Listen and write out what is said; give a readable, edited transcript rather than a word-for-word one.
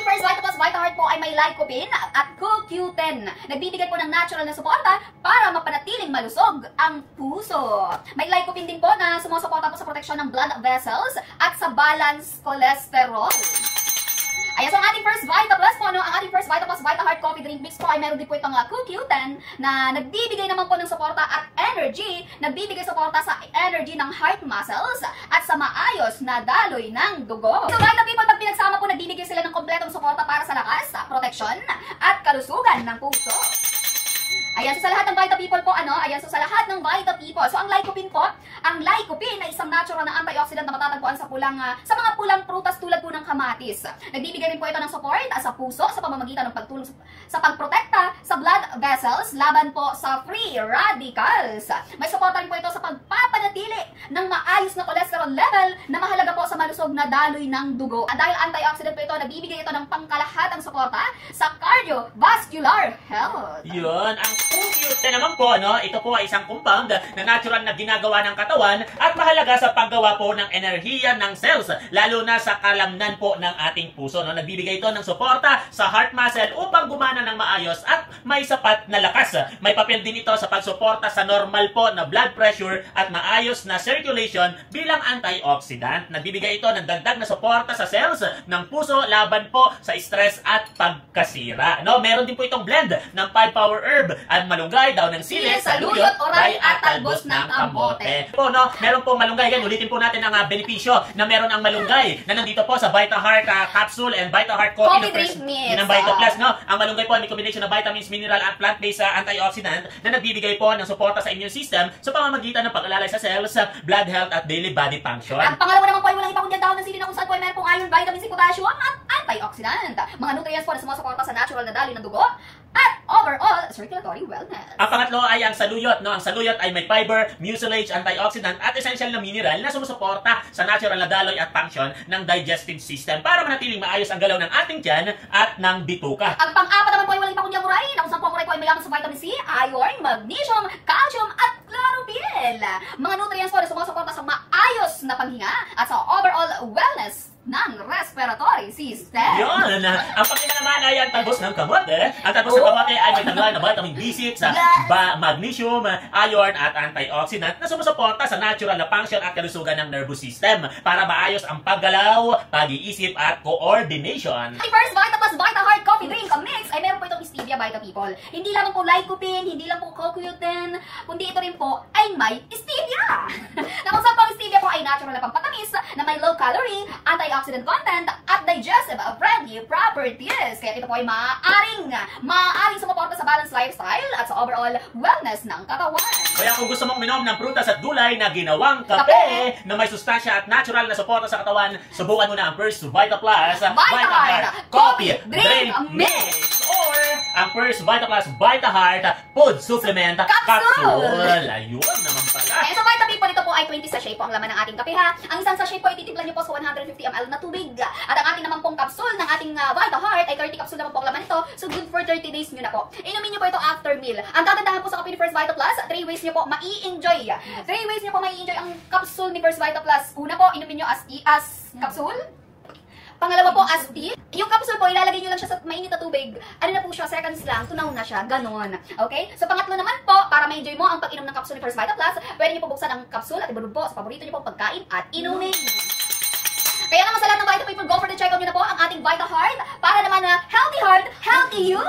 ating first Vita Plus Vita Heart po ay may lycopene at CoQ10. Nagbibigay po ng natural na suporta para mapanatiling malusog ang puso. May lycopene din po na sumusuporta po sa proteksyon ng blood vessels at sa balance cholesterol. Ayan, so ang ating first Vita Plus po, no? Ang ating first Vita Plus Vita Heart Coffee Drink Mix po ay meron din po itong CoQ10 na nagbibigay naman po ng suporta at energy, nagbibigay suporta sa energy ng heart muscles at sa maayos na daloy ng dugo. So Vita People, pag pinagsama po, nagbibigay sila ng kompletong suporta para sa lakas, proteksyon at kalusugan ng puso. Ayan, so sa lahat ng Vita People po, ayan, so sa lahat ng Vita People, so ang lycopene po, ang lycopene ay isang natural na antioxidant na matatagpuan sa sa mga pulang prutas tulad po ng kamatis. Nagbibigay rin po ito ng support sa puso sa pamamagitan ng pagtulong sa pagprotekta sa blood vessels laban po sa free radicals. May suporta rin po ito sa pagpapanatili ng maayos na cholesterol level na mahalaga po sa malusog na daloy ng dugo. At dahil antioxidant po ito, nagbibigay ito ng pangkalahatang suporta sa cardiovascular health. Yun, ang CoQ10 naman po, no? Ito po ay isang compound na natural na ginagawa ng katawan at mahalaga sa paggawa po ng enerhiya ng cells, lalo na sa kalamnan po ng ating puso, no? Nagbibigay ito ng suporta sa heart muscle upang gumana ng maayos at may sapat na lakas. May papel din ito sa pagsuporta sa normal po na blood pressure at maayos na circulation bilang antioxidant. Nagbibigay ito ng dagdag na suporta sa cells ng puso laban po sa stress at pagkasira. No? Meron din po itong blend ng 5-power herb at malunggay, daw ng sili, saluyot, oray at talbos ng kamote. Po, no? Meron po malunggay. Yan, ulitin po natin ang benepisyo na meron ang malunggay na nandito po sa Vita Heart capsule and Vita Heart Coffee Drink Mix ng Vita Plus, no? Ang malunggay po ay may combination ng vitamins, mineral at plant-based antioxidant na nagbibigay po ng suporta sa immune system sa pamamagitan ng pag-alalay sa cells, blood health at daily body function. Ang pangalawa naman po ay walang iba kundi ang dahon ng sili na kung saan po ay meron pong iron, vitamin C, potassium at antioxidant. Mga nutrients po na sumusuporta sa natural na daloy ng dugo at overall circulatory wellness. Ang pangatlo ay ang saluyot, no? Ang saluyot ay may fiber, mucilage, antioxidant at essential na mineral na sumusuporta sa natural na daloy at function ng digestive system para manatiling maayos ang galaw ng ating tiyan at ng bituka. Ang pang-apat naman po ay walang iba kundi ang uray, na kung saan po ang uray po ay mayaman sa vitamin C, iron, magnesium, calcium at chlorophyll. Mga nutrients po na sumusuporta sa maayos na panghinga at sa overall wellness ng respiratory system. Yun! Ang pangina naman ay ang talbos ng kamote. Ang talbos ng kamote ay may taglay na vitamin B6, magnesium, iron at antioxidant na sumusuporta sa natural na function at kalusugan ng nervous system para maayos ang paggalaw, pag-iisip at coordination. Ang first Vita Plus Vita Heart Coffee Drink Mix ay meron po itong stevia, Vita People. Hindi lamang po lycopene, hindi lang po CoQ10, kundi ito rin po ay may stevia. Na kung saan po ang stevia po ay natural na pampatamis na may low calorie, antioxidant content at digestive friendly properties. Kaya ito po ay maaaring sumuporta sa balanced lifestyle at sa overall wellness ng katawan. Kaya kung gusto mong minom ng prutas at gulay na ginawang kape na may sustansya at natural na suporta sa katawan, subukan mo na ang First Vita Plus Vita Heart Coffee Drink Mix or ang First Vita Plus Vita Heart Food Supplement Capsule. Ayun naman pala. Eh, so Vita People, ito po ay 20 sachet po ang laman ng ating kape, ha. Ang isang sachet po ay titimplan niyo po sa 150 ml na tubig. At ang ating naman pong capsule ng ating Vita Heart ay 30 capsule naman po ang laman nito. So good for 30 days nyo na po. Inumin nyo po ito after meal. Ang kagandahan po sa kape ni First Vita Plus, 3 ways nyo po mai-enjoy. 3 ways nyo po mai-enjoy ang capsule ni First Vita Plus. Una po, inumin nyo as capsule. Pangalawa po, as tea. Yung capsule po, ilalagay nyo lang siya sa mainit na tubig. Ano na po siya, seconds lang, tunaw na siya, ganon. Okay? So, pangatlo naman po, para ma-enjoy mo ang pag-inom ng capsule ni First Vita Plus, pwede nyo po buksan ang capsule at ibulog po sa paborito nyo po pagkain at inumin. Kaya naman sa lahat ng Vita People, go for the check-out nyo na po ang ating Vita Heart para naman na healthy heart, healthy you!